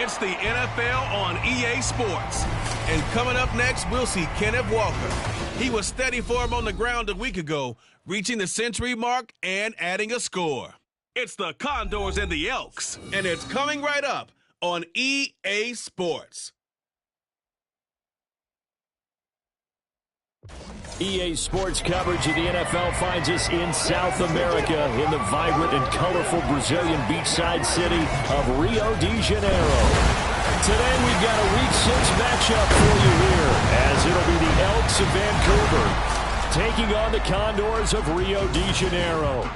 It's the NFL on EA Sports. And coming up next, we'll see Kenneth Walker. He was steady for him on the ground a week ago, reaching the century mark and adding a score. It's the Condors and the Elks, and it's coming right up on EA Sports. EA Sports coverage of the NFL finds us in South America in the vibrant and colorful Brazilian beachside city of Rio de Janeiro. Today we've got a Week 6 matchup for you here, as it'll be the Elks of Vancouver taking on the Condors of Rio de Janeiro.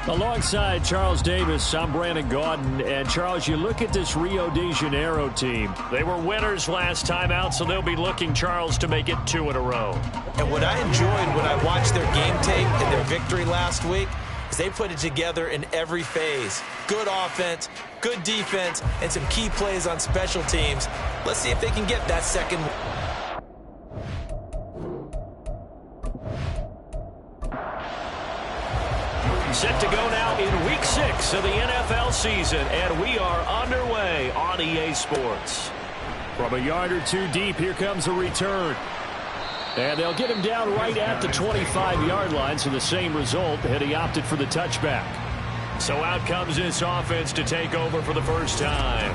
Alongside Charles Davis, I'm Brandon Gaudin. And Charles, you look at this Rio de Janeiro team. They were winners last time out, so they'll be looking, Charles, to make it 2 in a row. And what I enjoyed when I watched their game tape and their victory last week is they put it together in every phase. Good offense, good defense, and some key plays on special teams. Let's see if they can get that second. Set to go now in Week 6 of the NFL season, and we are underway on EA Sports. From a yard or two deep, here comes a return. And they'll get him down right at the 25-yard line, so the same result, and he opted for the touchback. So out comes this offense to take over for the first time.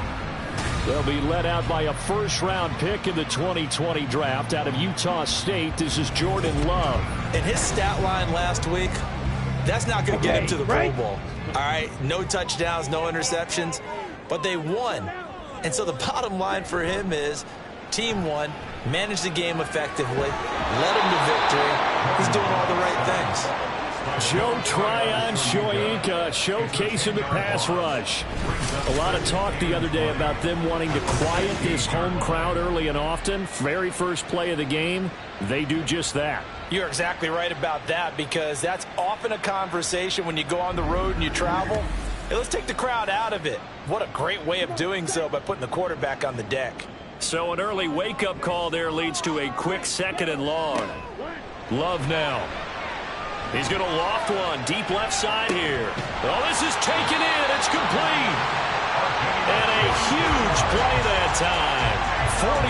They'll be led out by a first-round pick in the 2020 draft out of Utah State. This is Jordan Love. And his stat line last week, that's not going to get him to the Pro Bowl. All right, no touchdowns, no interceptions, but they won. And so the bottom line for him is team won, managed the game effectively, led him to victory. He's doing all the right things. Joe Tryon-Shoyinka showcasing the pass rush. A lot of talk the other day about them wanting to quiet this home crowd early and often. Very first play of the game, they do just that. You're exactly right about that, because that's often a conversation when you go on the road and you travel. Hey, let's take the crowd out of it. What a great way of doing so by putting the quarterback on the deck. So an early wake-up call there leads to a quick 2nd and long. Love now. He's going to loft one deep left side here. Oh, this is taken in. It's complete. And a huge play that time. 43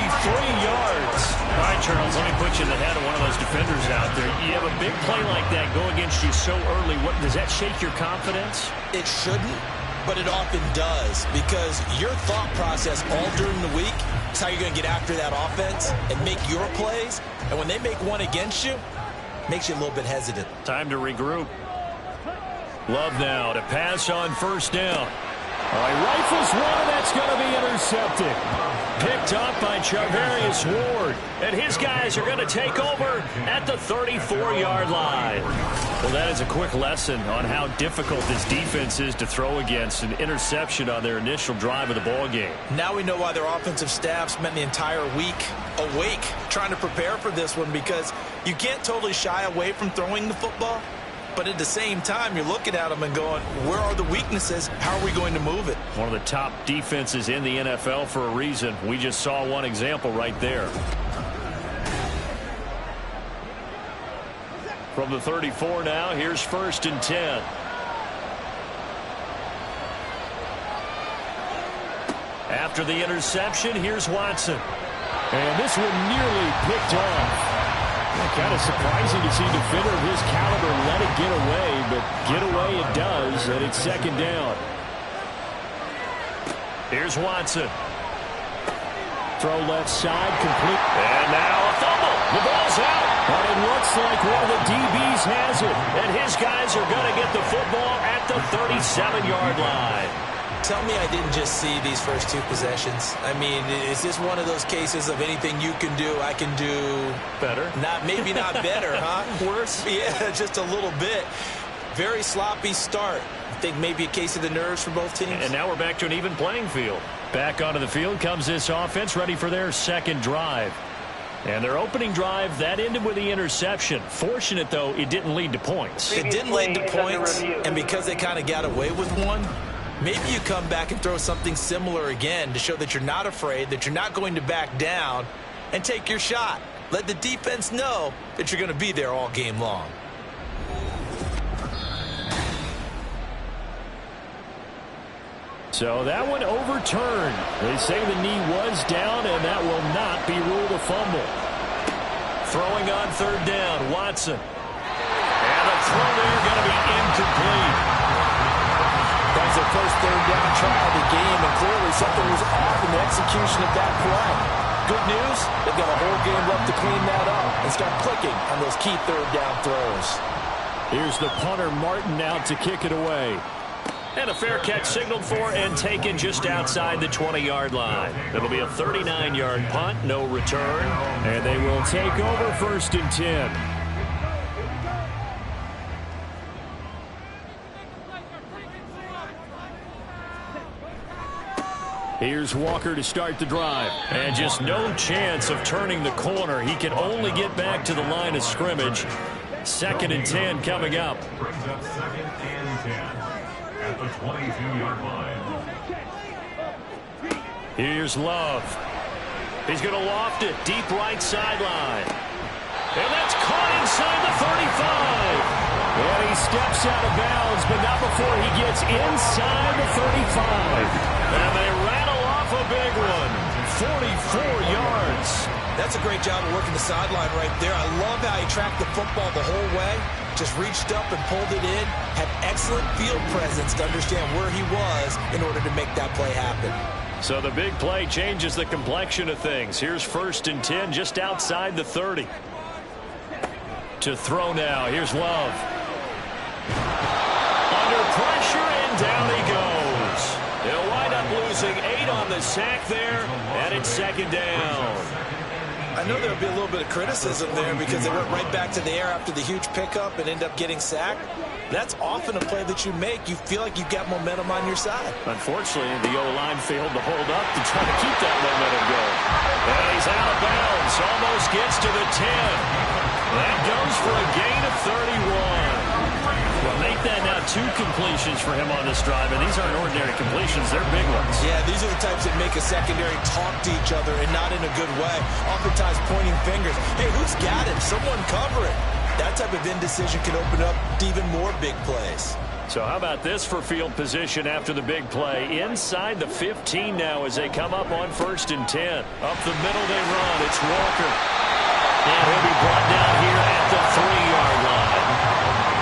yards. All right, Charles, let me put you in the head of one of those defenders out there. You have a big play like that go against you so early. What, does that shake your confidence? It shouldn't, but it often does, because your thought process all during the week is how you're going to get after that offense and make your plays. And when they make one against you, makes you a little bit hesitant. Time to regroup. Love now to pass on first down. All right, rifles one, and that's going to be intercepted. Picked up by Charvarius Ward. And his guys are going to take over at the 34-yard line. Well, that is a quick lesson on how difficult this defense is to throw against. An interception on their initial drive of the ball game. Now we know why their offensive staff spent the entire week awake trying to prepare for this one, because you can't totally shy away from throwing the football. But at the same time, you're looking at them and going, where are the weaknesses? How are we going to move it? One of the top defenses in the NFL for a reason. We just saw one example right there. From the 34 now, here's 1st and 10. After the interception, here's Watson. And this one nearly picked off. Kind of surprising to see a defender of his caliber let it get away, but get away it does, and it's 2nd down. Here's Watson. Throw left side, complete. And now a fumble. The ball's out. And it looks like one of the DBs has it. And his guys are going to get the football at the 37-yard line. Tell me I didn't just see these first 2 possessions. I mean, is this one of those cases of anything you can do, I can do better? Maybe not better, huh? Worse? Yeah, just a little bit. Very sloppy start. I think maybe a case of the nerves for both teams. And now we're back to an even playing field. Back onto the field comes this offense, ready for their 2nd drive. And their opening drive, that ended with the interception. Fortunate, though, it didn't lead to points. It didn't lead to points, and because they kind of got away with one, maybe you come back and throw something similar again to show that you're not afraid, that you're not going to back down, and take your shot. Let the defense know that you're going to be there all game long. So that one overturned. They say the knee was down, and that will not be ruled a fumble. Throwing on third down, Watson. And the throw there going to be incomplete. That was their first third down try of the game, and clearly something was off in the execution of that play. Good news, they've got a whole game left to clean that up and start clicking on those key third down throws. Here's the punter, Martin, out to kick it away. And a fair catch signaled for and taken just outside the 20-yard line. It'll be a 39-yard punt, no return. And they will take over 1st and 10. Here's Walker to start the drive. And just no chance of turning the corner. He can only get back to the line of scrimmage. 2nd and 10 coming up. Brings up 2nd and 10 at the 22-yard line. Here's Love. He's going to loft it deep right sideline. And that's caught inside the 35. And he steps out of bounds, but not before he gets inside the 35. And they rattle off a big one. 44 yards. That's a great job of working the sideline right there. I love how he tracked the football the whole way. Just reached up and pulled it in. Had excellent field presence to understand where he was in order to make that play happen. So the big play changes the complexion of things. Here's 1st and 10 just outside the 30. To throw now. Here's Love. Under pressure, and down he goes. They'll wind up losing 8 on the sack there, and it's 2nd down. I know there'll be a little bit of criticism there because they went right back to the air after the huge pickup and end up getting sacked. That's often a play that you make. You feel like you've got momentum on your side. Unfortunately, the O-line failed to hold up to try to keep that momentum going. And he's out of bounds. Almost gets to the 10. That goes for a gain of 31. Well, make that now 2 completions for him on this drive, and these aren't ordinary completions. They're big ones. Yeah, these are the types that make a secondary talk to each other and not in a good way. Oftentimes pointing fingers. Hey, who's got it? Someone cover it. That type of indecision can open up even more big plays. So how about this for field position after the big play? Inside the 15 now as they come up on 1st and 10. Up the middle they run. It's Walker. And he'll be brought down here at the 3-yard line.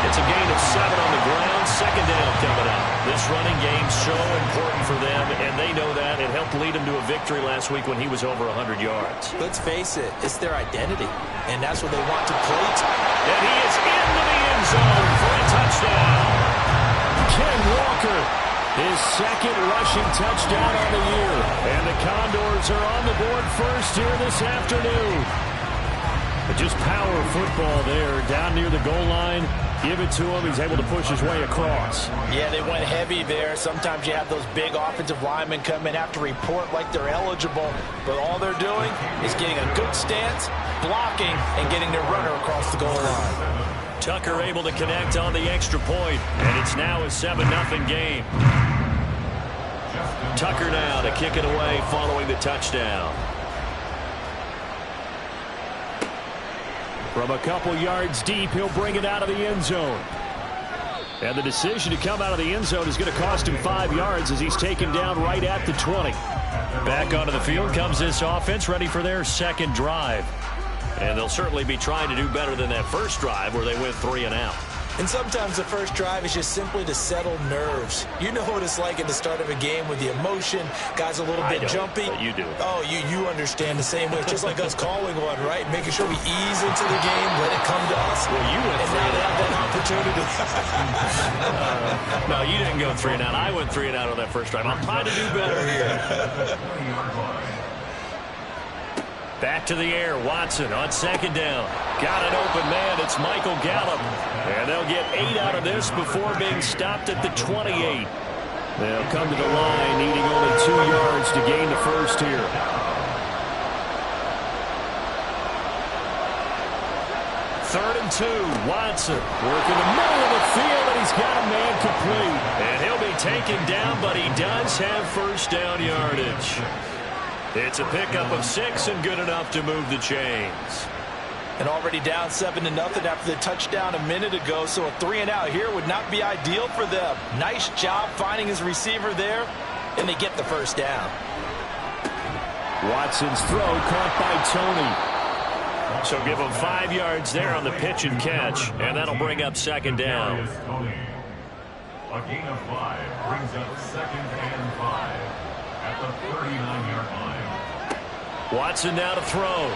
It's a gain of 7 on the ground. 2nd down coming up. This running game so important for them, and they know that. It helped lead them to a victory last week when he was over 100 yards. Let's face it, it's their identity, and that's what they want to play to. And he is into the end zone for a touchdown. Ken Walker, his 2nd rushing touchdown on the year. And the Condors are on the board first here this afternoon. But just power football there, down near the goal line. Give it to him. He's able to push his way across. Yeah, they went heavy there. Sometimes you have those big offensive linemen come in, have to report like they're eligible. But all they're doing is getting a good stance, blocking, and getting their runner across the goal line. Tucker able to connect on the extra point, and it's now a 7-0 game. Tucker now to kick it away following the touchdown. From a couple yards deep, he'll bring it out of the end zone. And the decision to come out of the end zone is going to cost him 5 yards as he's taken down right at the 20. Back onto the field comes this offense, ready for their 2nd drive. And they'll certainly be trying to do better than that first drive where they went 3 and out. And sometimes the first drive is just simply to settle nerves. You know what it's like at the start of a game with the emotion. Guys a little bit jumpy. But you do. Oh, you understand the same way. It's just like us calling one, right? Making sure we ease into the game, let it come to us. Well, you went and now they have that opportunity. No, you didn't go 3 and out. I went 3 and out on that first drive. I'm trying to do better here. Back to the air. Watson on 2nd down. Got an open man. It's Michael Gallup. And they'll get 8 out of this before being stopped at the 28. They'll come to the line needing only 2 yards to gain the first here. Third and 2. Watson working the middle of the field, and he's got a man complete. And he'll be taken down, but he does have first down yardage. It's a pickup of 6 and good enough to move the chains. And already down 7-0 after the touchdown a minute ago, so a 3 and out here would not be ideal for them. Nice job finding his receiver there. and they get the first down. Watson's throw caught by Tony. So give him 5 yards there on the pitch and catch, and that'll bring up second down. A gain of 5 brings up 2nd and 5 at the 39-yard line. Watson now to throw.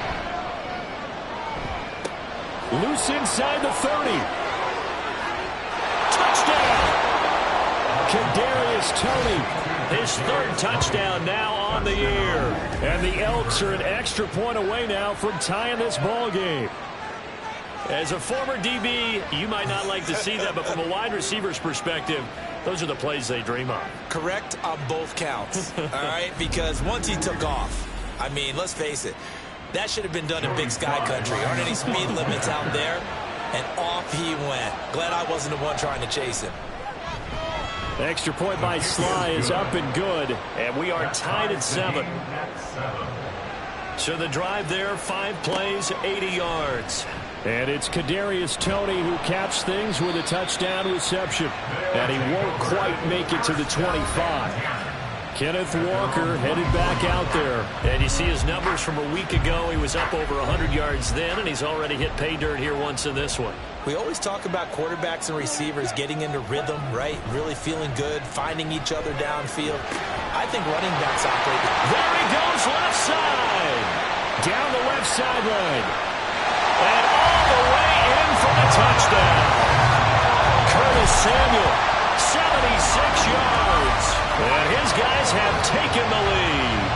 Loose inside the 30. Touchdown! Kadarius Toney, his 3rd touchdown now on the year. And the Elks are an extra point away now from tying this ball game. As a former DB, you might not like to see that, but from a wide receiver's perspective, those are the plays they dream of. Correct on both counts, all right? Because once he took off, I mean, let's face it, that should have been done in Big Sky Country. Aren't any speed limits out there? And off he went. Glad I wasn't the one trying to chase him. Extra point by Sly is up and good, and we are tied at 7. So the drive there, 5 plays, 80 yards. And it's Kadarius Toney who caps things with a touchdown reception. And he won't quite make it to the 25. Kenneth Walker headed back out there. And you see his numbers from a week ago. He was up over 100 yards then, and he's already hit pay dirt here once in this one. We always talk about quarterbacks and receivers getting into rhythm, right? Really feeling good, finding each other downfield. I think running backs operate. There he goes left side. Down the left sideline. And all the way in for the touchdown. Curtis Samuel, 76 yards. And his guys have taken the lead.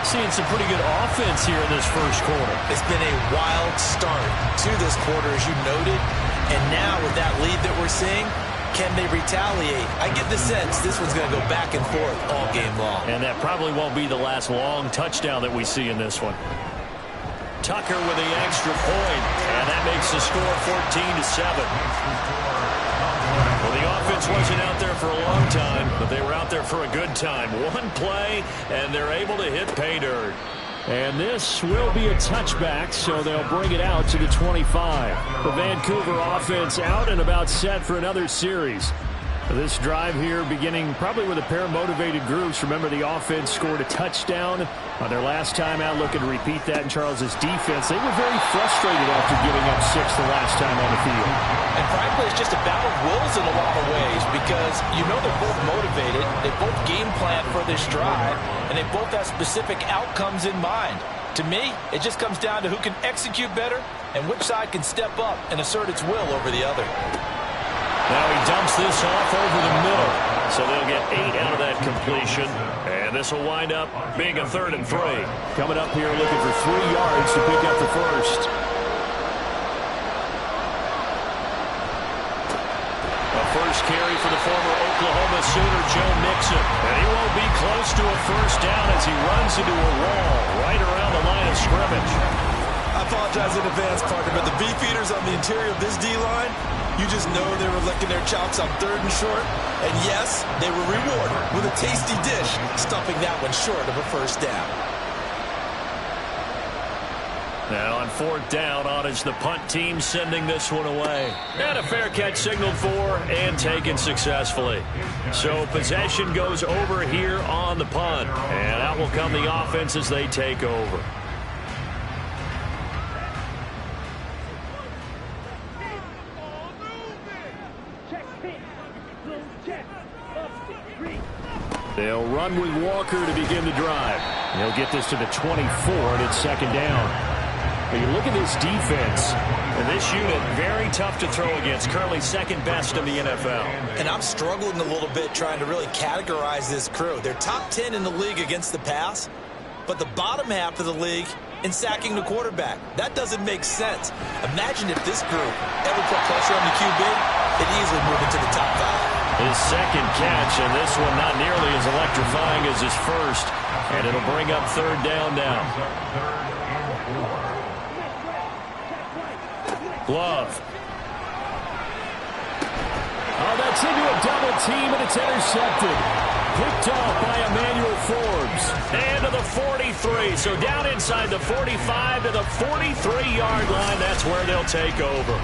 Seeing some pretty good offense here in this first quarter. It's been a wild start to this quarter, as you noted. And now with that lead that we're seeing, can they retaliate? I get the sense this one's going to go back and forth all game long. And that probably won't be the last long touchdown that we see in this one. Tucker with the extra point, and that makes the score 14-7. Well, the offense wasn't out there for a long time, but they were out there for a good time. One play, and they're able to hit pay dirt. And this will be a touchback, so they'll bring it out to the 25. The Vancouver offense out and about set for another series. This drive here beginning probably with a pair of motivated groups. Remember, the offense scored a touchdown on their last time out. Looking to repeat that in Charles's defense. They were very frustrated after giving up 6 the last time on the field. And frankly, it's just a battle of wills in a lot of ways because you know they're both motivated. They both game plan for this drive, and they both have specific outcomes in mind. To me, it just comes down to who can execute better and which side can step up and assert its will over the other. Now he dumps this off over the middle. So they'll get 8 out of that completion. And this will wind up being a 3rd and 3. Coming up here looking for 3 yards to pick up the first. A first carry for the former Oklahoma Sooner, Joe Mixon. And he won't be close to a first down as he runs into a wall right around the line of scrimmage. I apologize in advance, partner, but the beefeaters on the interior of this D-line, you just know they were licking their chops on 3rd and short. And yes, they were rewarded with a tasty dish, stuffing that one short of a first down. Now on 4th down, on is the punt team sending this one away. And a fair catch signaled for and taken successfully. So possession goes over here on the punt. And out will come the offense as they take over. They'll run with Walker to begin the drive. He'll get this to the 24, and it's 2nd down. But you look at this defense, and this unit, very tough to throw against, currently 2nd best in the NFL. And I'm struggling a little bit trying to really categorize this crew. They're top 10 in the league against the pass, but the bottom half of the league in sacking the quarterback. That doesn't make sense. Imagine if this group ever put pressure on the QB, they'd easily move into the top 5. His 2nd catch, and this one not nearly as electrifying as his first. And it'll bring up 3rd down now. Glove. Oh, that's into a double team, and it's intercepted. Picked off by Emmanuel Forbes. And to the 43. So down inside the 45 to the 43-yard line. That's where they'll take over.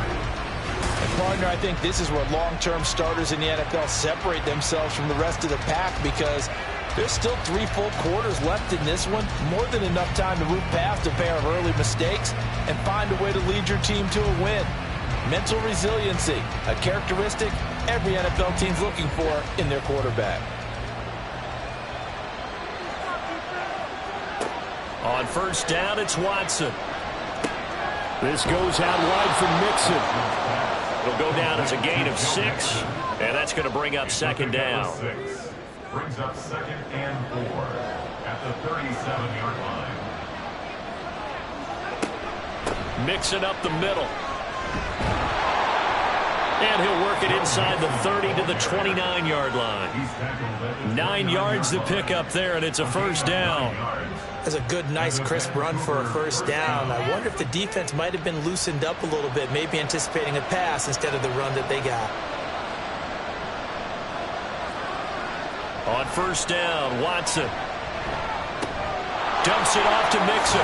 partner, I think this is where long-term starters in the NFL separate themselves from the rest of the pack, because there's still 3 full quarters left in this one. More than enough time to move past a pair of early mistakes and find a way to lead your team to a win. Mental resiliency, a characteristic every NFL team's looking for in their quarterback. On first down, it's Watson. This goes out wide for Mixon. It'll go down as a gain of 6, and that's going to bring up second down. Brings up 2nd and 4 at the 37-yard line. Mixon up the middle. And he'll work it inside the 30 to the 29-yard line. 9 yards to pick up there, and it's a first down. That's a good, nice, crisp run for a first down. I wonder if the defense might have been loosened up a little bit, maybe anticipating a pass instead of the run that they got. On first down, Watson dumps it off to Mixon.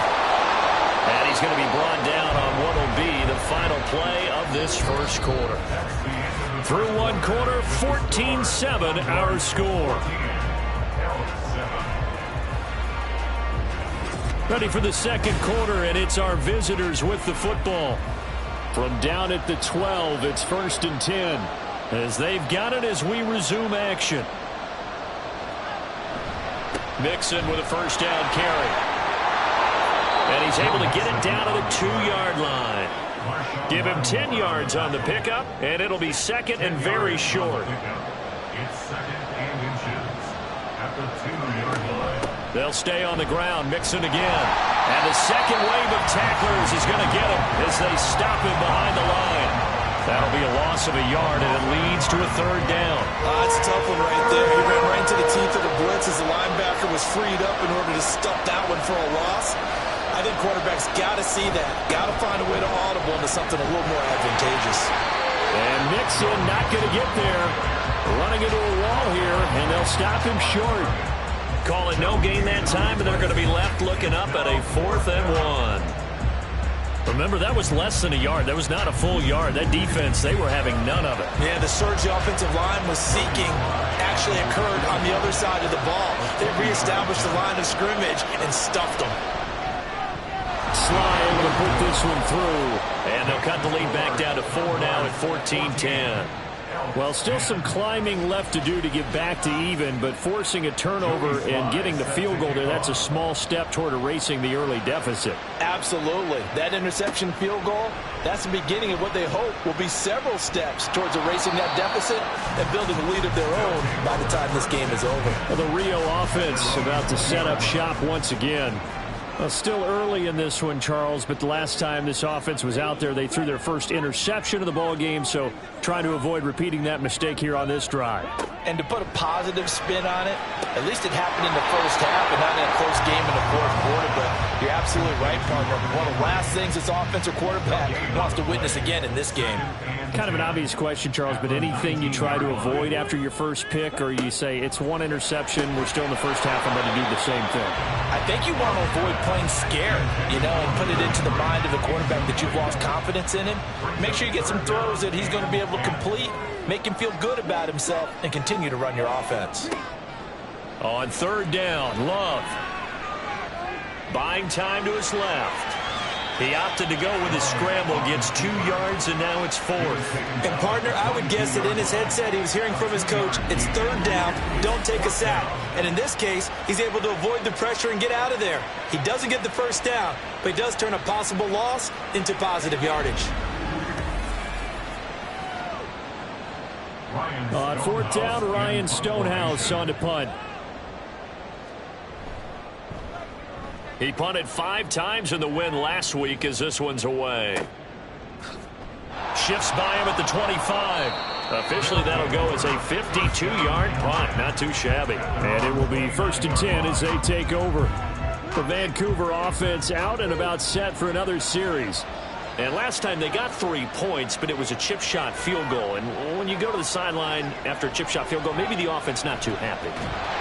And he's going to be brought down on what will be the final play of this first quarter. Through one quarter, 14-7 our score. Ready for the second quarter, and it's our visitors with the football. From down at the 12, it's 1st and 10. As they've got it as we resume action. Mixon with a first down carry. And he's able to get it down to the 2-yard line. Give him 10 yards on the pickup, and it'll be second and very short. It's 2nd and inches at the 2-yard line. They'll stay on the ground. Mixon again. And the second wave of tacklers is going to get him as they stop him behind the line. That'll be a loss of a yard, and it leads to a 3rd down. It's a tough one right there. He ran right into the teeth of the blitz as the linebacker was freed up in order to stuff that one for a loss. I think quarterbacks got to see that. Got to find a way to audible into something a little more advantageous. And Mixon not going to get there. Running into a wall here, and they'll stop him short. Call it no gain that time, and they're going to be left looking up at a 4th and 1. Remember, that was less than a yard. That was not a full yard. That defense, they were having none of it. Yeah, the surge the offensive line was seeking actually occurred on the other side of the ball. They reestablished the line of scrimmage and stuffed them. Sly able to put this one through. And they'll cut the lead back down to 4 now at 14-10. Well, still some climbing left to do to get back to even, but forcing a turnover and getting the field goal there, that's a small step toward erasing the early deficit. Absolutely. That interception field goal, that's the beginning of what they hope will be several steps towards erasing that deficit and building a lead of their own by the time this game is over. Well, the Rio offense about to set up shop once again. Well, still early in this one, Charles, but the last time this offense was out there, they threw their first interception of the ball game, so trying to avoid repeating that mistake here on this drive. And to put a positive spin on it, at least it happened in the first half and not in a close game in the 4th quarter, but you're absolutely right, partner. One of the last things this offensive quarterback wants to witness again in this game. Kind of an obvious question, Charles, but anything you try to avoid after your first pick, or you say it's one interception, we're still in the first half, I'm going to do the same thing? I think you want to avoid playing scared, and put it into the mind of the quarterback that you've lost confidence in him. Make sure you get some throws that he's going to be able to complete, make him feel good about himself, and continue to run your offense. On 3rd down, Love. Buying time to his left. He opted to go with his scramble, gets 2 yards, and now it's 4th. And, partner, I would guess that in his headset he was hearing from his coach, it's 3rd down, don't take a sack. And in this case, he's able to avoid the pressure and get out of there. He doesn't get the first down, but he does turn a possible loss into positive yardage. On 4th down, Ryan Stonehouse on to punt. He punted 5 times in the win last week as this one's away. Shifts by him at the 25. Officially, that'll go as a 52-yard punt. Not too shabby. And it will be 1st and 10 as they take over. The Vancouver offense out and about set for another series. And last time they got 3 points, but it was a chip shot field goal. And when you go to the sideline after a chip shot field goal, maybe the offense not too happy.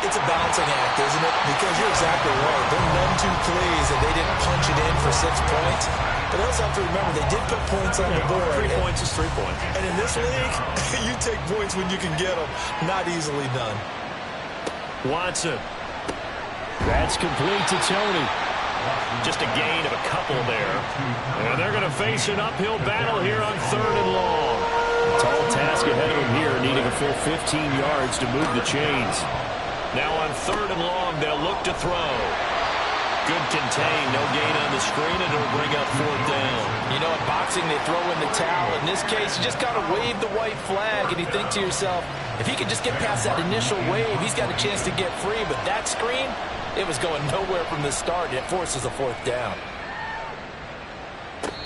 It's a balancing act, isn't it? Because you're exactly right. They're none too pleased that they didn't punch it in for 6 points. But they also have to remember they did put points on the board. 3 points is 3 points. And in this league, you take points when you can get them. Not easily done. Watson. That's complete to Tony. Just a gain of a couple there. And they're going to face an uphill battle here on 3rd and long. Tall task ahead of them here, needing a full 15 yards to move the chains. Now on 3rd and long, they'll look to throw. Good contain, no gain on the screen, and it'll bring up 4th down. You know, in boxing, they throw in the towel. In this case, you just got to wave the white flag, and you think to yourself, if he could just get past that initial wave, he's got a chance to get free. But that screen, it was going nowhere from the start, and it forces a 4th down.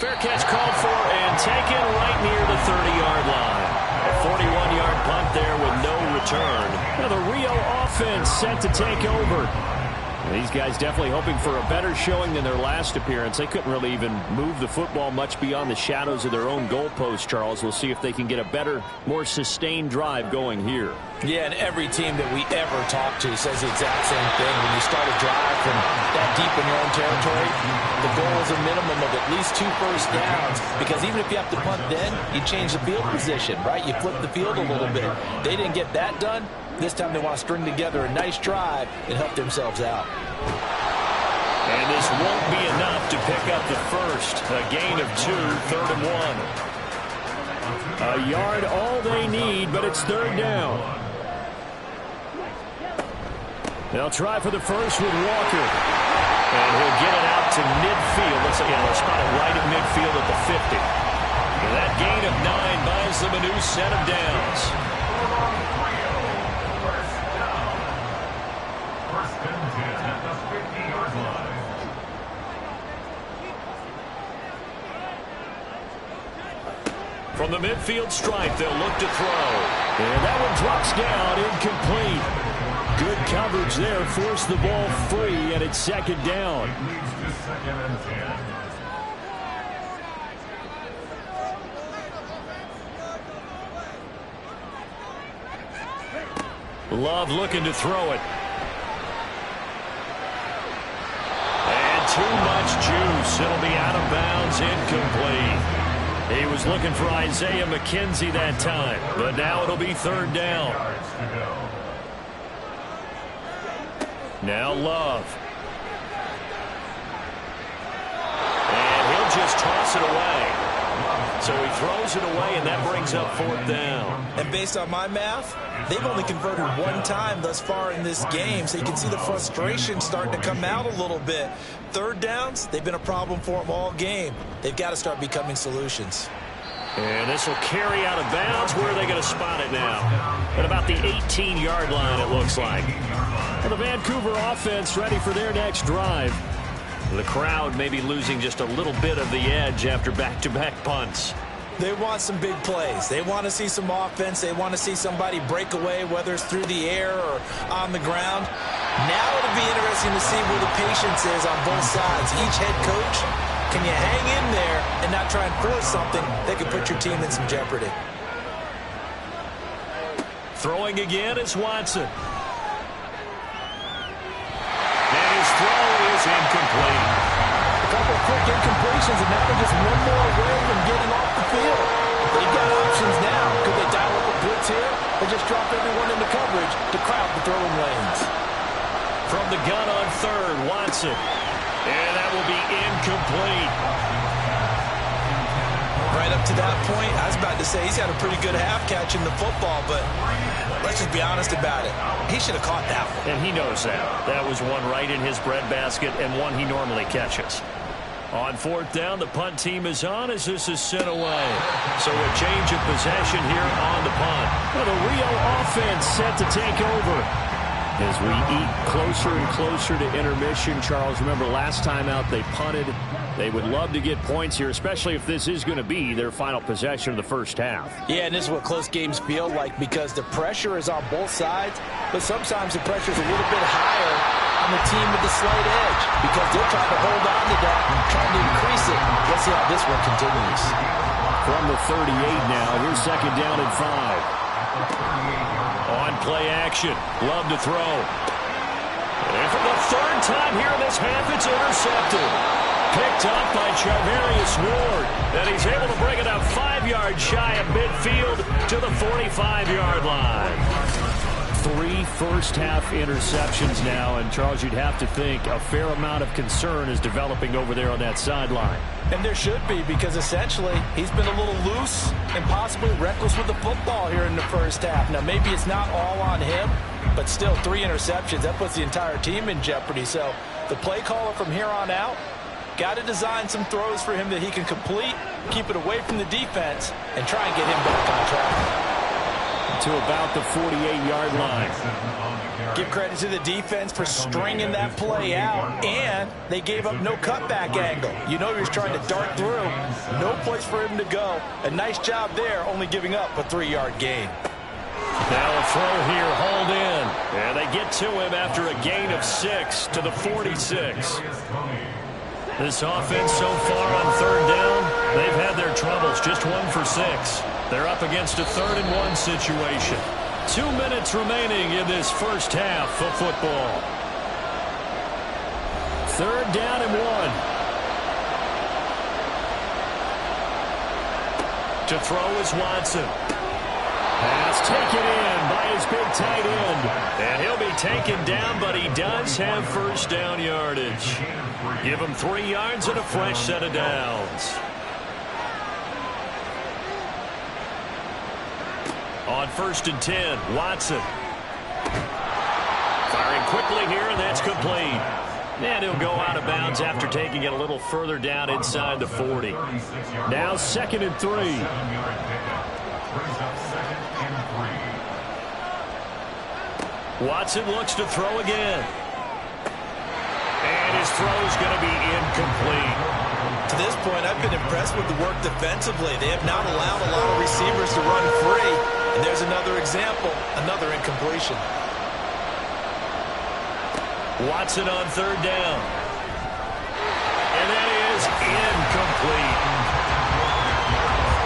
Fair catch called for and taken right near the 30-yard line. A 41-yard punt there with no return. Now the Rio offense set to take over. These guys definitely hoping for a better showing than their last appearance. They couldn't really even move the football much beyond the shadows of their own goalpost, Charles. We'll see if they can get a better, more sustained drive going here. Yeah, and every team that we ever talk to says the exact same thing. When you start a drive from that deep in your own territory, the goal is a minimum of at least 2 first downs, because even if you have to punt then, you change the field position, right? You flip the field a little bit. They didn't get that done. This time they want to string together a nice drive and help themselves out. And this won't be enough to pick up the first. A gain of 2, 3rd and 1. A yard all they need, but it's 3rd down. They'll try for the first with Walker. And he'll get it out to midfield. Looks like they'll spot it right at midfield at the 50. And that gain of 9 buys them a new set of downs. From the midfield stripe, they'll look to throw. And that one drops down, incomplete. Good coverage there, forced the ball free, and it's 2nd down. Love looking to throw it. And too much juice. It'll be out of bounds, incomplete. He was looking for Isaiah McKenzie that time, but now it'll be 3rd down. Now Love. And he'll just toss it away. So he throws it away, and that brings up 4th down. And based on my math, they've only converted 1 time thus far in this game, so you can see the frustration starting to come out a little bit. 3rd downs, they've been a problem for them all game. They've got to start becoming solutions. And this will carry out of bounds. Where are they going to spot it now? At about the 18-yard line, it looks like. And the Vancouver offense ready for their next drive. The crowd may be losing just a little bit of the edge after back-to-back punts. They want some big plays. They want to see some offense. They want to see somebody break away, whether it's through the air or on the ground. Now it'll be interesting to see where the patience is on both sides. Each head coach, can you hang in there and not try and force something that could put your team in some jeopardy? Throwing again is Watson. And his throw is incomplete. A couple of quick incompletions, and now they're just one more away from getting off the field. They've got options now. Could they dial up a blitz here or just drop everyone into coverage to crowd the throwing lanes? From the gun on 3rd, Watson. And that will be incomplete. Right up to that point, I was about to say he's had a pretty good half catching the football, but let's just be honest about it. He should have caught that one. And he knows that. That was one right in his breadbasket and one he normally catches. On 4th down, the punt team is on as this is sent away. So a change of possession here on the punt. Well, the Rio offense set to take over. As we eat closer and closer to intermission, Charles, remember last time out they punted. They would love to get points here, especially if this is going to be their final possession of the first half. Yeah, and this is what close games feel like because the pressure is on both sides, but sometimes the pressure is a little bit higher on the team with the slight edge because they're trying to hold on to that and trying to increase it. Let's see how this one continues. From the 38 now, here's second down and 5. On play action, Love to throw. And for the third time here in this half, it's intercepted. Picked up by Charvarius Ward. And he's able to bring it up 5 yards shy of midfield to the 45-yard line. 3 first-half interceptions now, and Charles, you'd have to think a fair amount of concern is developing over there on that sideline. And there should be, because essentially he's been a little loose and possibly reckless with the football here in the first half. Now, maybe it's not all on him, but still 3 interceptions. That puts the entire team in jeopardy. So the play caller from here on out got to design some throws for him that he can complete, keep it away from the defense, and try and get him back on track. To about the 48-yard line. Give credit to the defense for stringing that play out, and they gave up no cutback angle. You know he was trying to dart through. No place for him to go. A nice job there, only giving up a 3-yard gain. Now a throw here, hauled in. And they get to him after a gain of 6 to the 46. This offense so far on third down, they've had their troubles. Just 1 for 6. They're up against a 3rd and 1 situation. 2 minutes remaining in this first half of football. 3rd down and 1. To throw is Watson. Pass taken in by his big tight end. And he'll be taken down, but he does have first down yardage. Give him 3 yards and a fresh set of downs. On 1st and 10, Watson. Firing quickly here, and that's complete. And he'll go out of bounds after taking it a little further down inside the 40. Now 2nd and 3. Watson looks to throw again. And his throw is going to be incomplete. To this point, I've been impressed with the work defensively. They have not allowed a lot of receivers to run free. And there's another example, another incompletion. Watson on 3rd down. And that is incomplete.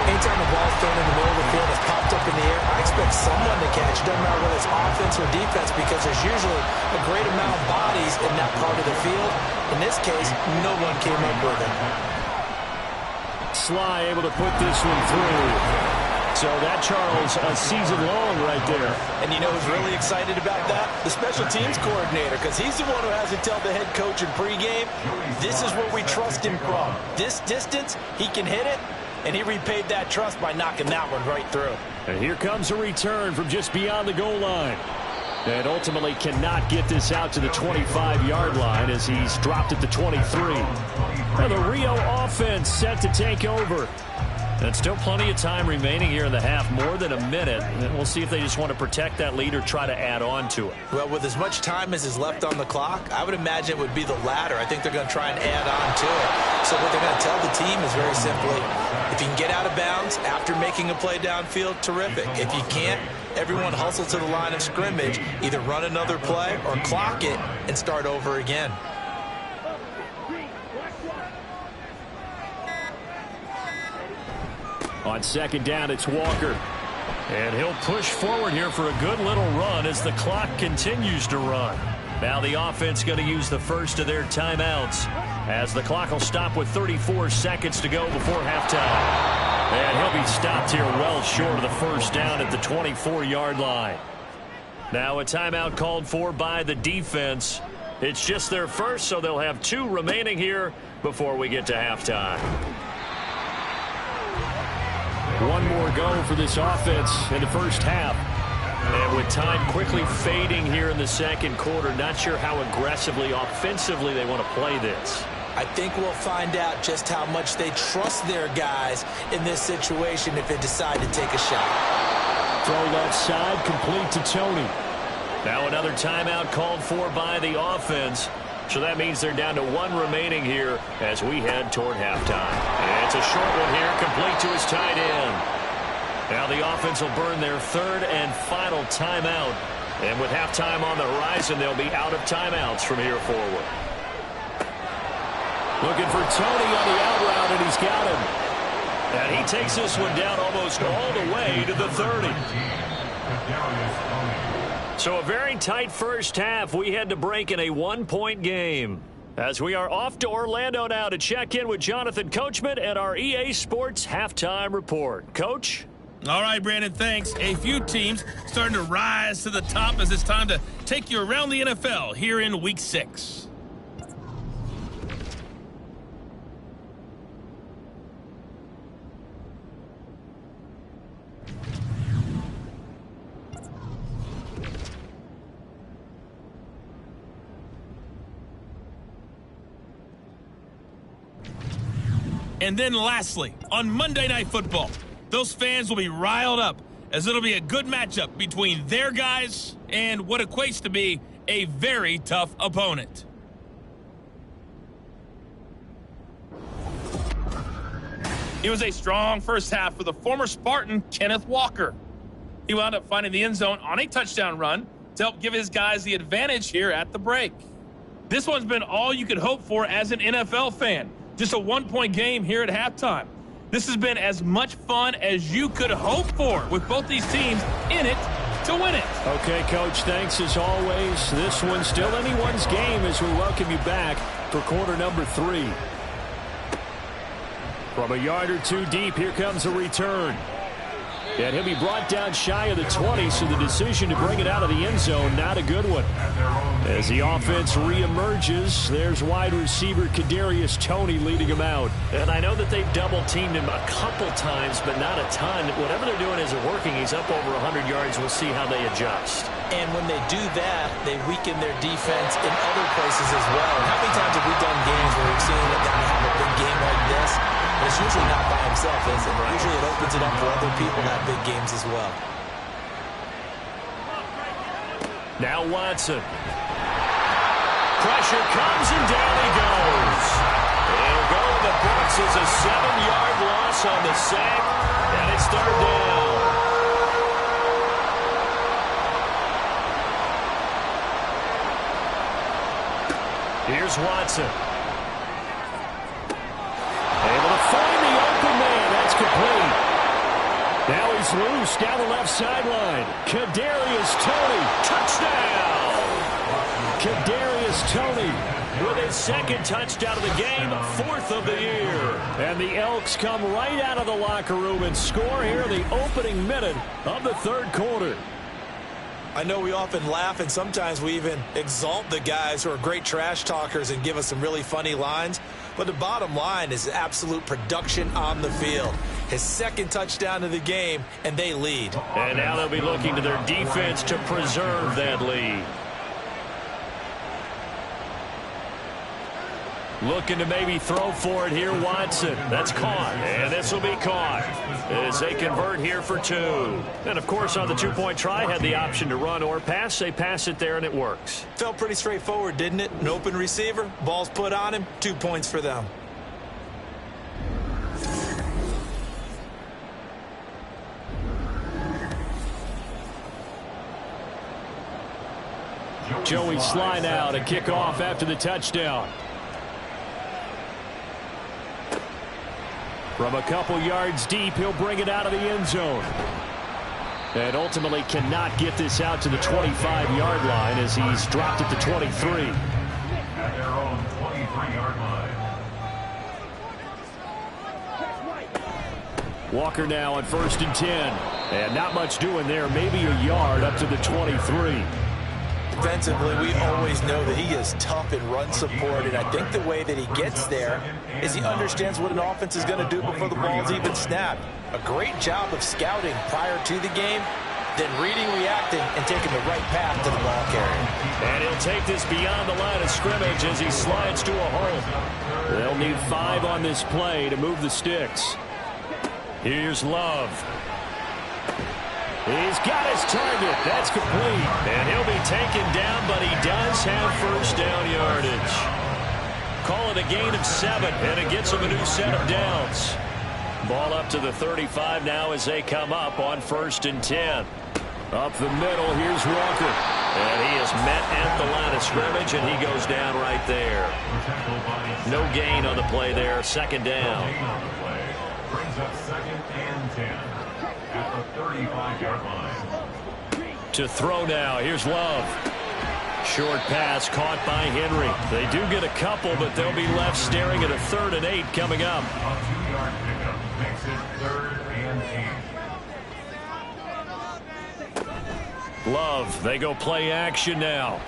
Anytime the ball's thrown in the middle of the field, it's popped up in the air, I expect someone to catch. Doesn't matter whether it's offense or defense, because there's usually a great amount of bodies in that part of the field. In this case, no one came up with it. Sly able to put this one through. So that, Charles, a season long right there. And you know who's really excited about that? The special teams coordinator, because he's the one who has to tell the head coach in pregame, this is where we trust him from. This distance, he can hit it, and he repaid that trust by knocking that one right through. And here comes a return from just beyond the goal line. And ultimately cannot get this out to the 25-yard line as he's dropped at the 23. Now the Rio offense set to take over. And still plenty of time remaining here in the half, more than a minute. And we'll see if they just want to protect that lead or try to add on to it. Well, with as much time as is left on the clock, I would imagine it would be the latter. I think they're going to try and add on to it. So what they're going to tell the team is very simply, if you can get out of bounds after making a play downfield, terrific. If you can't, everyone hustle to the line of scrimmage, either run another play or clock it and start over again. On 2nd down, it's Walker. And he'll push forward here for a good little run as the clock continues to run. Now the offense going to use the first of their timeouts as the clock will stop with 34 seconds to go before halftime. And he'll be stopped here well short of the first down at the 24-yard line. Now a timeout called for by the defense. It's just their first, so they'll have 2 remaining here before we get to halftime. 1 more go for this offense in the first half. And with time quickly fading here in the second quarter, not sure how aggressively, offensively they want to play this. I think we'll find out just how much they trust their guys in this situation if they decide to take a shot. Throw left side, complete to Tony. Now another timeout called for by the offense. So that means they're down to 1 remaining here as we head toward halftime. And it's a short one here, complete to his tight end. Now the offense will burn their third and final timeout. And with halftime on the horizon, they'll be out of timeouts from here forward. Looking for Tony on the out route, and he's got him. And he takes this one down almost all the way to the 30. So a very tight first half. We had to break in a one-point game. As we are off to Orlando now to check in with Jonathan Coachman and our EA Sports Halftime Report. Coach? All right, Brandon, thanks. A few teams starting to rise to the top as it's time to take you around the NFL here in Week 6. And then lastly, on Monday Night Football, those fans will be riled up as it'll be a good matchup between their guys and what equates to be a very tough opponent. It was a strong first half for the former Spartan, Kenneth Walker. He wound up finding the end zone on a touchdown run to help give his guys the advantage here at the break. This one's been all you could hope for as an NFL fan. Just a one-point game here at halftime. This has been as much fun as you could hope for with both these teams in it to win it. Okay, Coach, thanks as always. This one's still anyone's game as we welcome you back for quarter number 3. From a yard or two deep, here comes a return. And he'll be brought down shy of the 20, so the decision to bring it out of the end zone, not a good one. As the offense reemerges, there's wide receiver Kadarius Toney leading him out. And I know that they've double-teamed him a couple times, but not a ton. Whatever they're doing isn't working. He's up over 100 yards. We'll see how they adjust. And when they do that, they weaken their defense in other places as well. How many times have we done games where we've seen a guy have a big game like this? But it's usually not by himself, is it? Usually it opens it up for other people to have big games as well. Now Watson. Pressure comes and down he goes. It'll go in the books as a 7-yard loss on the sack, and it's third down. Here's Watson. Able to find the open man. That's complete. Now he's loose down the left sideline. Kadarius Toney. Touchdown. Kadarius Toney with his second touchdown of the game, 4th of the year. And the Elks come right out of the locker room and score here in the opening minute of the third quarter. I know we often laugh and sometimes we even exalt the guys who are great trash talkers and give us some really funny lines. But the bottom line is absolute production on the field. His second touchdown of the game, and they lead. And now they'll be looking to their defense to preserve that lead. Looking to maybe throw for it here, Watson. That's caught, and this will be caught as they convert here for 2. And, of course, on the two-point try, had the option to run or pass. They pass it there, and it works. Felt pretty straightforward, didn't it? An open receiver, ball's put on him, 2 points for them. Joey Sly now to kick off after the touchdown. From a couple yards deep, he'll bring it out of the end zone. And ultimately cannot get this out to the 25-yard line as he's dropped at the 23. At their own 23-yard line. Walker now on 1st and 10. And not much doing there, maybe a yard up to the 23. Defensively, we always know that he is tough in run support, and I think the way that he gets there is he understands what an offense is going to do before the ball's even snapped. A great job of scouting prior to the game, then reading, reacting, and taking the right path to the ball carrier. And he'll take this beyond the line of scrimmage as he slides to a hole. They'll need 5 on this play to move the sticks. Here's Love. He's got his target. That's complete. And he'll be taken down, but he does have first down yardage. Call it a gain of 7, and it gets him a new set of downs. Ball up to the 35 now as they come up on 1st and 10. Up the middle, here's Walker. And he is met at the line of scrimmage, and he goes down right there. No gain on the play there, 2nd down. Brings up 2nd and 10 at the 35-yard line. To throw now, here's Love. Short pass caught by Henry. They do get a couple, but they'll be left staring at a 3rd and 8 coming up. A 2-yard pickup makes it 3rd and 8. Love, they go play action now.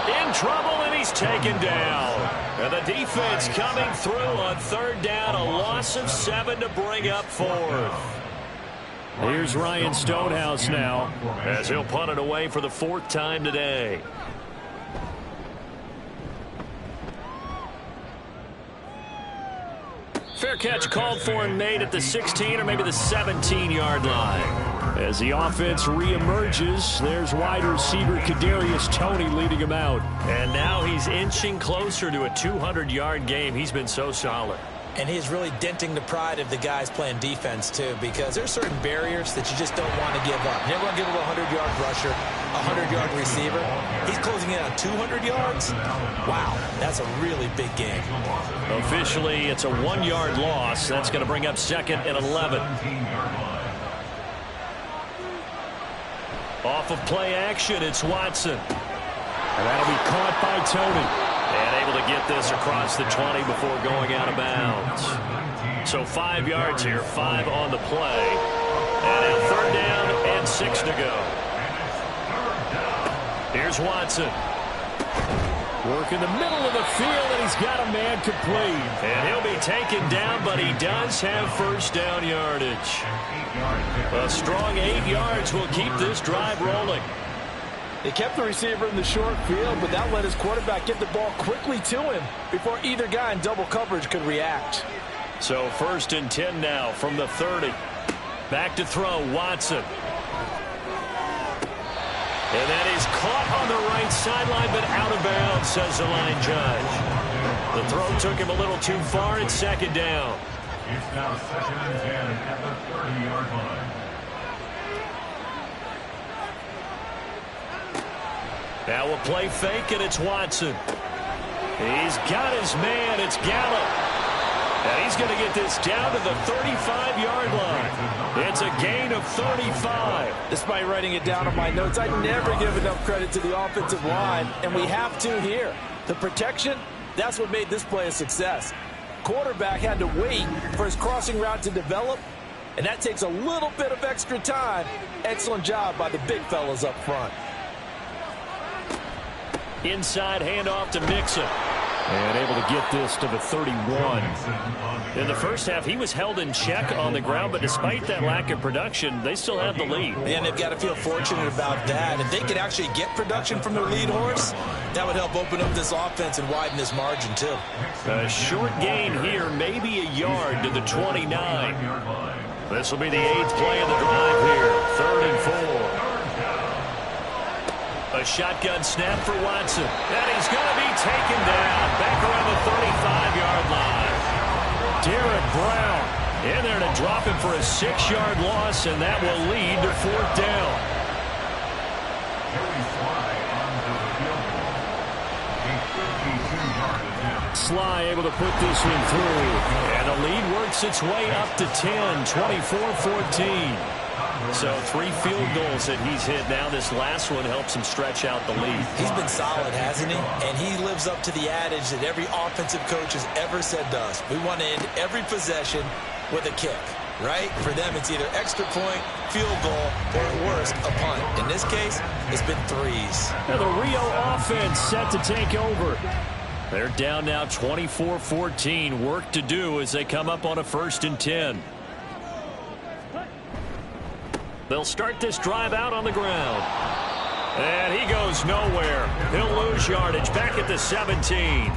In trouble, and he's taken down. And the defense coming through on 3rd down, a loss of 7 to bring up 4th. Here's Ryan Stonehouse now as he'll punt it away for the 4th time today. Fair catch called for and made at the 16 or maybe the 17-yard line. As the offense reemerges, there's wide receiver Kadarius Toney leading him out. And now he's inching closer to a 200-yard game. He's been so solid. And he's really denting the pride of the guys playing defense, too, because there's certain barriers that you just don't want to give up. You never want to give up a 100-yard rusher, a 100-yard receiver. He's closing in on 200 yards. Wow, that's a really big game. Officially, it's a 1-yard loss. That's going to bring up 2nd and 11. Off of play action, it's Watson. And that'll be caught by Toney. And able to get this across the 20 before going out of bounds. So 5 yards here, 5 on the play. And now 3rd down and 6 to go. Here's Watson. Work in the middle of the field, and he's got a man complete. And he'll be taken down, but he does have 1st down yardage. A strong 8 yards will keep this drive rolling. They kept the receiver in the short field, but that let his quarterback get the ball quickly to him before either guy in double coverage could react. So 1st and 10 now from the 30. Back to throw, Watson. And that is caught on the right sideline, but out of bounds, says the line judge. The throw took him a little too far. It's 2nd down. It's now 2nd and 10 at the 30-yard line. Now a play fake, and it's Watson. He's got his man. It's Gallup. And he's going to get this down to the 35-yard line. It's a gain of 35. Despite writing it down on my notes, I never give enough credit to the offensive line, and we have to here. The protection, that's what made this play a success. Quarterback had to wait for his crossing route to develop, and that takes a little bit of extra time. Excellent job by the big fellas up front. Inside handoff to Mixon. And able to get this to the 31. In the first half, he was held in check on the ground, but despite that lack of production, they still have the lead. And they've got to feel fortunate about that. If they could actually get production from their lead horse, that would help open up this offense and widen this margin, too. A short gain here, maybe a yard to the 29. This will be the 8th play of the drive here. 3rd and 4. A shotgun snap for Watson. And he's going to be taken down back around the 35-yard line. Derek Brown in there to drop him for a 6-yard loss, and that will lead to 4th down. Sly able to put this one through. And the lead works its way up to 10, 24-14. So 3 field goals that he's hit now. This last one helps him stretch out the lead. He's been solid, hasn't he? And he lives up to the adage that every offensive coach has ever said to us. We want to end every possession with a kick, right? For them, it's either extra point, field goal, or at worst, a punt. In this case, it's been 3s. Now the Rio offense set to take over. They're down now 24-14. Work to do as they come up on a 1st and 10. They'll start this drive out on the ground. And he goes nowhere. He'll lose yardage back at the 17.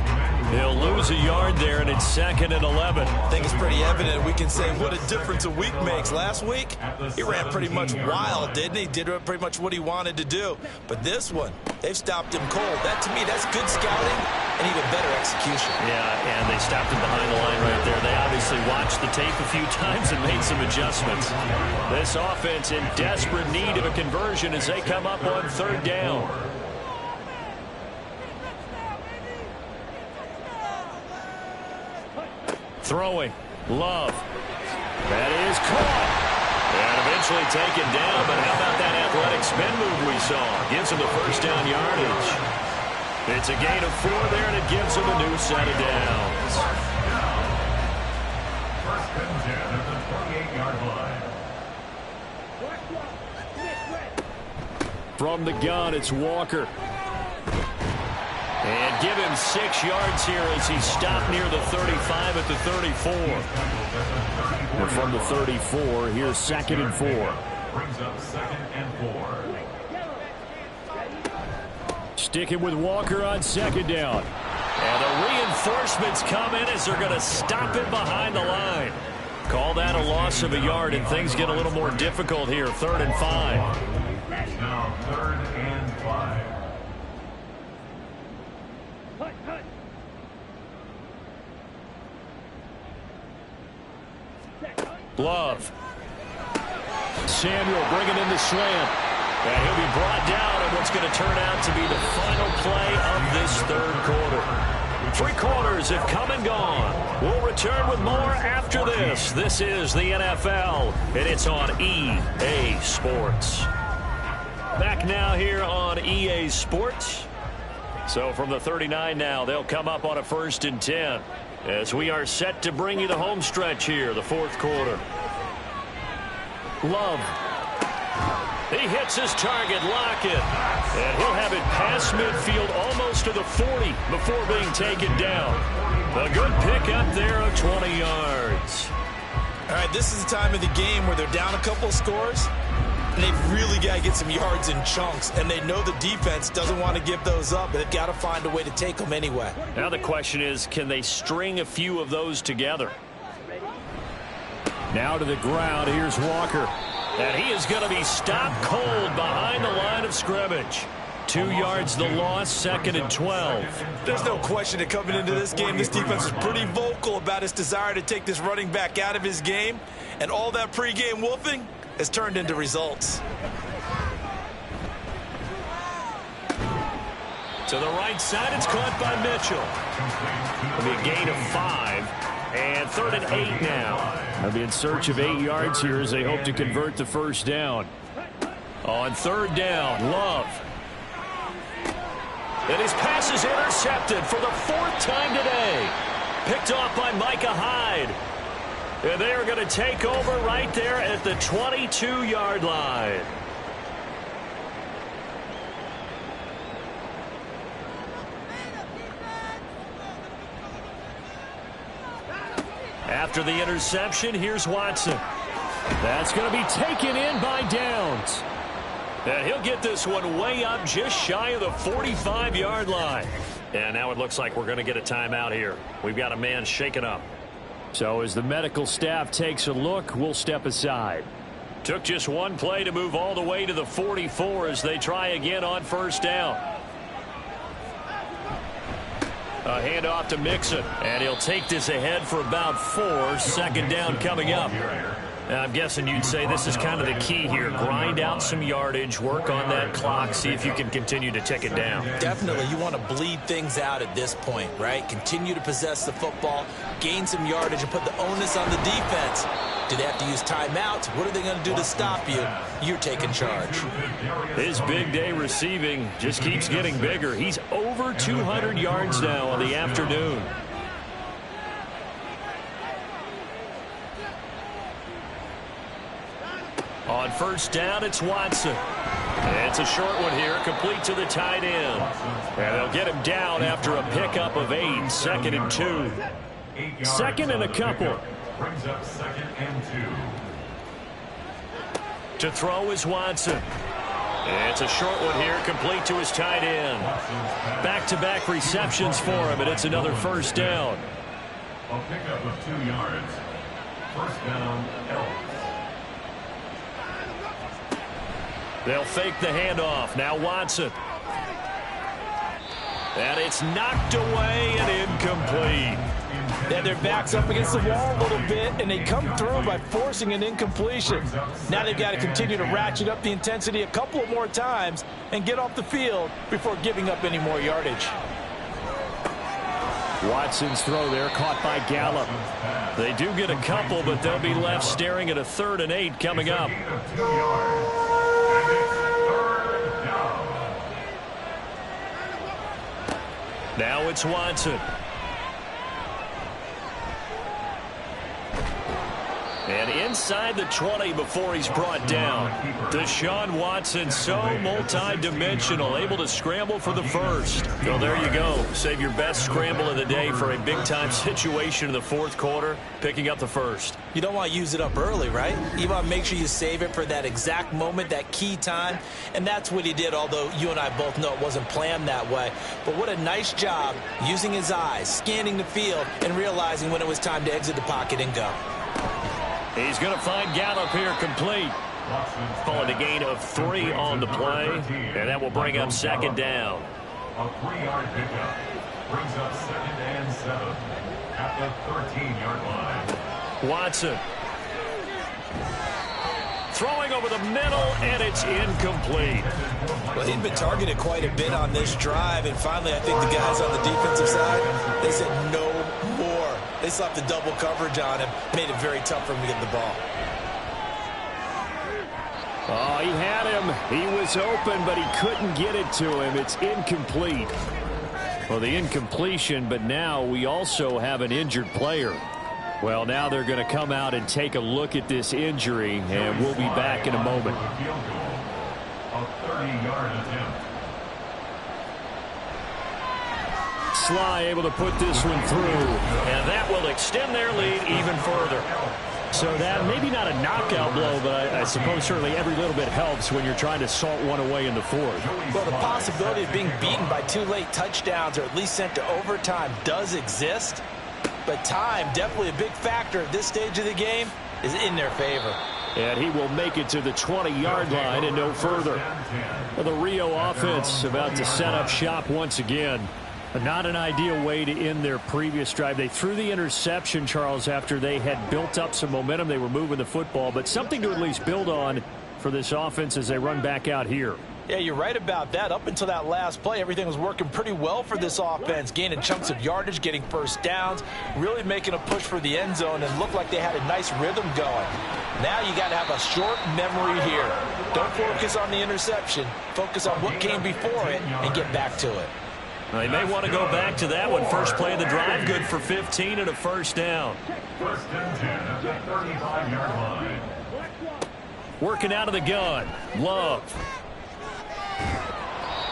He'll lose a yard there, and it's 2nd and 11. I think it's pretty evident. We can say what a difference a week makes. Last week, he ran pretty much wild, didn't he? Did pretty much what he wanted to do. But this one, they've stopped him cold. That, to me, that's good scouting and even better execution. Yeah, and they stopped him behind the line right there. They obviously watched the tape a few times and made some adjustments. This offense in desperate need of a conversion as they come up on 3rd down. Throwing. Love. That is caught. And eventually taken down, but how about that athletic spin move we saw? Gives him the 1st down yardage. It's a gain of 4 there, and it gives him a new set of downs. 1st and 10 at the 28-yard line. From the gun, it's Walker. And give him 6 yards here as he stopped near the 35 at the 34. And from the 34, here's 2nd and 4. Brings up 2nd and 4. Sticking with Walker on 2nd down. And the reinforcements come in as they're going to stop him behind the line. Call that a loss of a yard, and things get a little more difficult here. 3rd and 5. Now 3rd and 5. Love. Samuel bringing in the slant. And he'll be brought down in what's going to turn out to be the final play of this 3rd quarter. 3 quarters have come and gone. We'll return with more after this. This is the NFL, and it's on EA Sports. Back now here on EA Sports. So from the 39 now, they'll come up on a 1st and 10. As we are set to bring you the home stretch here, the 4th quarter. Love. He hits his target, Lockett. And he'll have it past midfield almost to the 40 before being taken down. A good pickup there of 20 yards. All right, this is the time of the game where they're down a couple of scores, and they've really got to get some yards in chunks, and they know the defense doesn't want to give those up, but they've got to find a way to take them anyway. Now the question is, can they string a few of those together? Now to the ground, here's Walker. And he is going to be stopped cold behind the line of scrimmage. 2 yards the loss, 2nd and 12. There's no question that coming into this game, this defense is pretty vocal about its desire to take this running back out of his game, and all that pregame wolfing has turned into results. To the right side, it's caught by Mitchell. It'll be a gain of 5. And 3rd and 8 now. They'll be in search of 8 yards here as they hope to convert the 1st down. On 3rd down, Love. And his pass is intercepted for the 4th time today. Picked off by Micah Hyde. And they are going to take over right there at the 22-yard line. After the interception, here's Watson. That's going to be taken in by Downs. And he'll get this one way up just shy of the 45-yard line. And now it looks like we're going to get a timeout here. We've got a man shaken up. So as the medical staff takes a look, we'll step aside. Took just one play to move all the way to the 44 as they try again on 1st down. A handoff to Mixon, and he'll take this ahead for about 4. 2nd down coming up. I'm guessing you'd say this is kind of the key here. Grind out some yardage, work on that clock, see if you can continue to tick it down. Definitely, you want to bleed things out at this point, right? Continue to possess the football, gain some yardage, and put the onus on the defense. Do they have to use timeouts? What are they going to do to stop you? You're taking charge. His big day receiving just keeps getting bigger. He's over 200 yards now on the afternoon. On 1st down, it's Watson. It's a short one here, complete to the tight end. And they'll get him down after a pickup of 8, 2nd and 2. 2nd and a couple. Brings up 2nd and 2. To throw is Watson. It's a short one here, complete to his tight end. Back-to-back receptions for him, and it's another first down. A pickup of 2 yards. First down, Elks. They'll fake the handoff. Now Watson. And it's knocked away and incomplete. Yeah, their back's up against the wall a little bit, and they come through by forcing an incompletion. Now they've got to continue to ratchet up the intensity a couple of more times and get off the field before giving up any more yardage. Watson's throw there caught by Gallup. They do get a couple, but they'll be left staring at a 3rd and 8 coming up. Now it's Watson. And inside the 20 before he's brought down. Deshaun Watson, so multi-dimensional, able to scramble for the first. Well, there you go. Save your best scramble of the day for a big-time situation in the 4th quarter, picking up the first. You don't want to use it up early, right? You want to make sure you save it for that exact moment, that key time. And that's what he did, although you and I both know it wasn't planned that way. But what a nice job using his eyes, scanning the field, and realizing when it was time to exit the pocket and go. He's going to find Gallup here complete. Calling a gain of 3 on the play, and that will bring up 2nd down. A 3-yard pickup brings up 2nd and 7 at the 13-yard line. Watson. Throwing over the middle, and it's incomplete. Well, he'd been targeted quite a bit on this drive, and finally I think the guys on the defensive side, they said no more. They slapped the double coverage on him, made it very tough for him to get the ball. Oh, he had him. He was open, but he couldn't get it to him. It's incomplete. Well, the incompletion, but now we also have an injured player. Well, now they're going to come out and take a look at this injury, and we'll be back in a moment. A 30-yard attempt. Sly able to put this one through, and that will extend their lead even further. So that maybe not a knockout blow, but I suppose certainly every little bit helps when you're trying to salt one away in the 4th. Well, the possibility of being beaten by 2 late touchdowns or at least sent to overtime does exist. But time, definitely a big factor at this stage of the game, is in their favor. And he will make it to the 20-yard line and no further. Well, the Rio offense about to set up shop once again. Not an ideal way to end their previous drive. They threw the interception, Charles, after they had built up some momentum. They were moving the football, but something to at least build on for this offense as they run back out here. Yeah, you're right about that. Up until that last play, everything was working pretty well for this offense, gaining chunks of yardage, getting first downs, really making a push for the end zone, and looked like they had a nice rhythm going. Now you got to have a short memory here. Don't focus on the interception. Focus on what came before it and get back to it. They may want to go back to that one. First play of the drive, good for 15 and a first down. First and 10 at the 35-yard line. Working out of the gun. Love.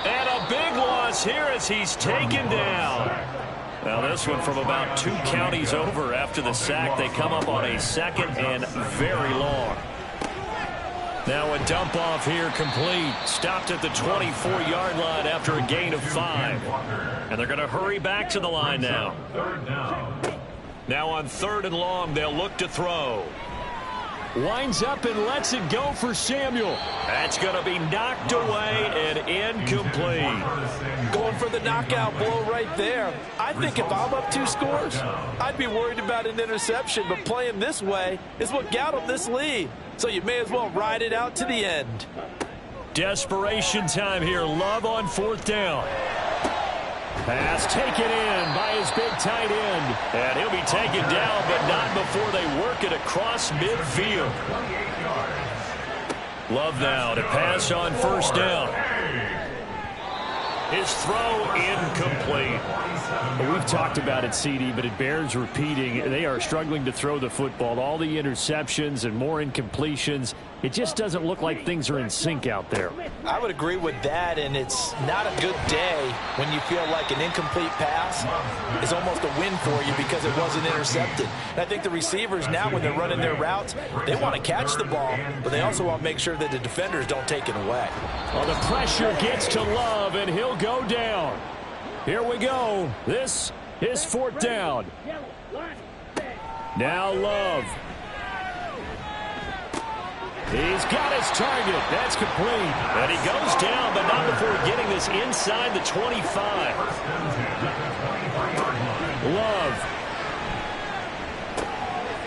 And a big loss here as he's taken down. Now this one from about 2 counties over after the sack. They come up on a 2nd and very long. Now a dump off here complete. Stopped at the 24-yard line after a gain of 5. And they're going to hurry back to the line now. Now on 3rd and long, they'll look to throw. Winds up and lets it go for Samuel. That's going to be knocked away and incomplete. Going for the knockout blow right there. I think if I'm up 2 scores, I'd be worried about an interception, but playing this way is what got them this lead. So you may as well ride it out to the end. Desperation time here. Love on 4th down. Pass taken in by his big tight end. And he'll be taken down, but not before they work it across midfield. Love now to pass on 1st down. His throw incomplete. Well, we've talked about it, CD, but it bears repeating. They are struggling to throw the football. All the interceptions and more incompletions. It just doesn't look like things are in sync out there. I would agree with that, and it's not a good day when you feel like an incomplete pass is almost a win for you because it wasn't intercepted. And I think the receivers now, when they're running their routes, they want to catch the ball, but they also want to make sure that the defenders don't take it away. Well, the pressure gets to Love, and he'll go down. Here we go. This is 4th down. Now Love. He's got his target. That's complete. And he goes down, but not before getting this inside the 25. Love.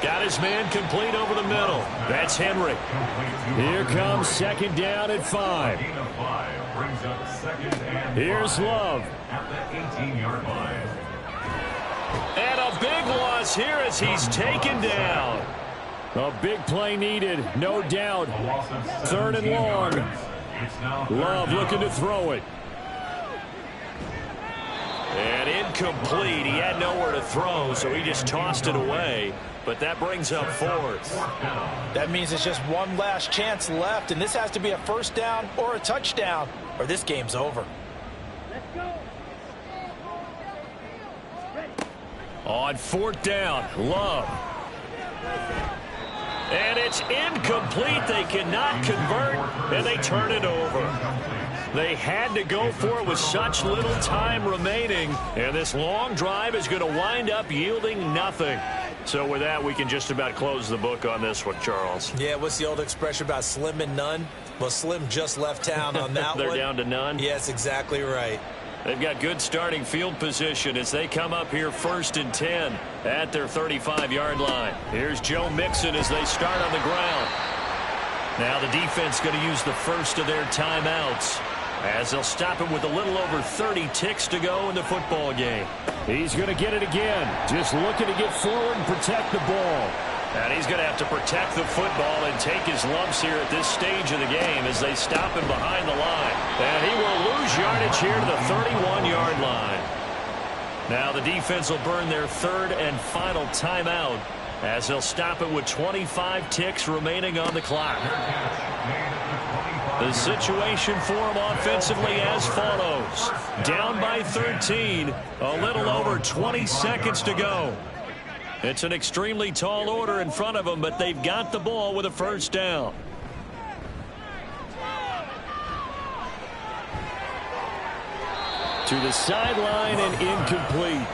Got his man complete over the middle. That's Henry. Here comes 2nd down and 5. Here's Love. And a big loss here as he's taken down. A big play needed, no doubt. 3rd and long. Love looking to throw it. And incomplete. He had nowhere to throw, so he just tossed it away. But that brings up 4th. That means it's just one last chance left, and this has to be a 1st down or a touchdown, or this game's over. On 4th down, Love. And it's incomplete. They cannot convert, and they turn it over. They had to go for it with such little time remaining, and this long drive is going to wind up yielding nothing. So with that, we can just about close the book on this one, Charles. Yeah, what's the old expression about slim and none? Well, Slim just left town on that They're one. down to none? Yes, exactly right. They've got good starting field position as they come up here 1st and 10 at their 35-yard line. Here's Joe Mixon as they start on the ground. Now the defense going to use the first of their timeouts as they'll stop him with a little over 30 ticks to go in the football game. He's going to get it again, just looking to get forward and protect the ball. And he's going to have to protect the football and take his lumps here at this stage of the game as they stop him behind the line. And he will lose yardage here to the 31-yard line. Now the defense will burn their 3rd and final timeout as they'll stop it with 25 ticks remaining on the clock. The situation for him offensively as follows. Down by 13, a little over 20 seconds to go. It's an extremely tall order in front of them, but they've got the ball with a 1st down. To the sideline and incomplete.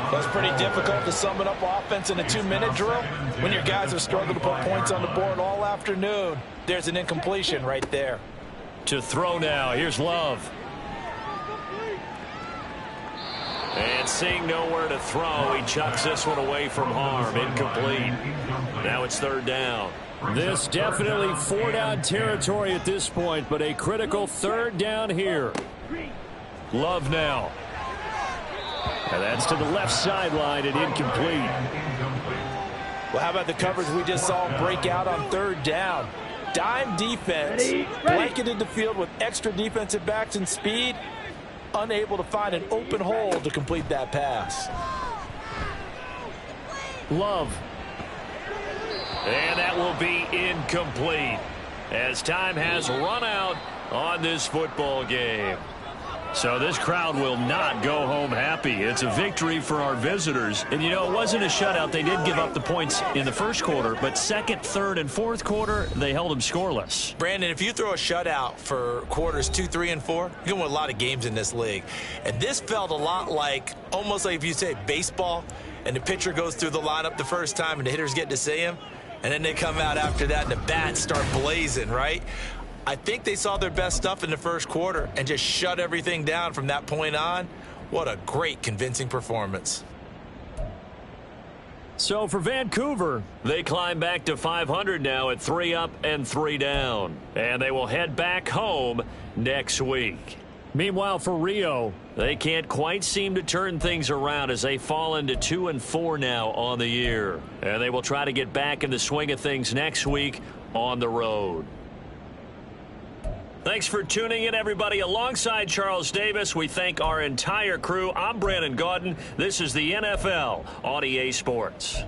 That's pretty difficult to sum it up offense in a 2-minute drill. When your guys have struggled to put points on the board all afternoon, there's an incompletion right there. To throw now, here's Love. And seeing nowhere to throw, he chucks this one away from harm. Incomplete. Now it's 3rd down. This definitely 4-down territory at this point, but a critical 3rd down here. Love now. And that's to the left sideline and incomplete. Well, how about the coverage we just saw break out on 3rd down? Dime defense, blanketed the field with extra defensive backs and speed, unable to find an open hole to complete that pass. Love. And that will be incomplete as time has run out on this football game. So this crowd will not go home happy. It's a victory for our visitors. And, you know, it wasn't a shutout. They did give up the points in the 1st quarter, but 2nd, 3rd, and 4th quarter, they held them scoreless. Brandon, if you throw a shutout for quarters 2, 3, and 4, you're going to win a lot of games in this league. And this felt a lot like, almost like if you say baseball, and the pitcher goes through the lineup the first time, and the hitters get to see him, and then they come out after that, and the bats start blazing, right? I think they saw their best stuff in the 1st quarter and just shut everything down from that point on. What a great, convincing performance. So for Vancouver, they climb back to 500 now at 3 up and 3 down. And they will head back home next week. Meanwhile, for Rio, they can't quite seem to turn things around as they fall into 2 and 4 now on the year. And they will try to get back in the swing of things next week on the road. Thanks for tuning in, everybody. Alongside Charles Davis, we thank our entire crew. I'm Brandon Gaudin. This is the NFL on EA Sports.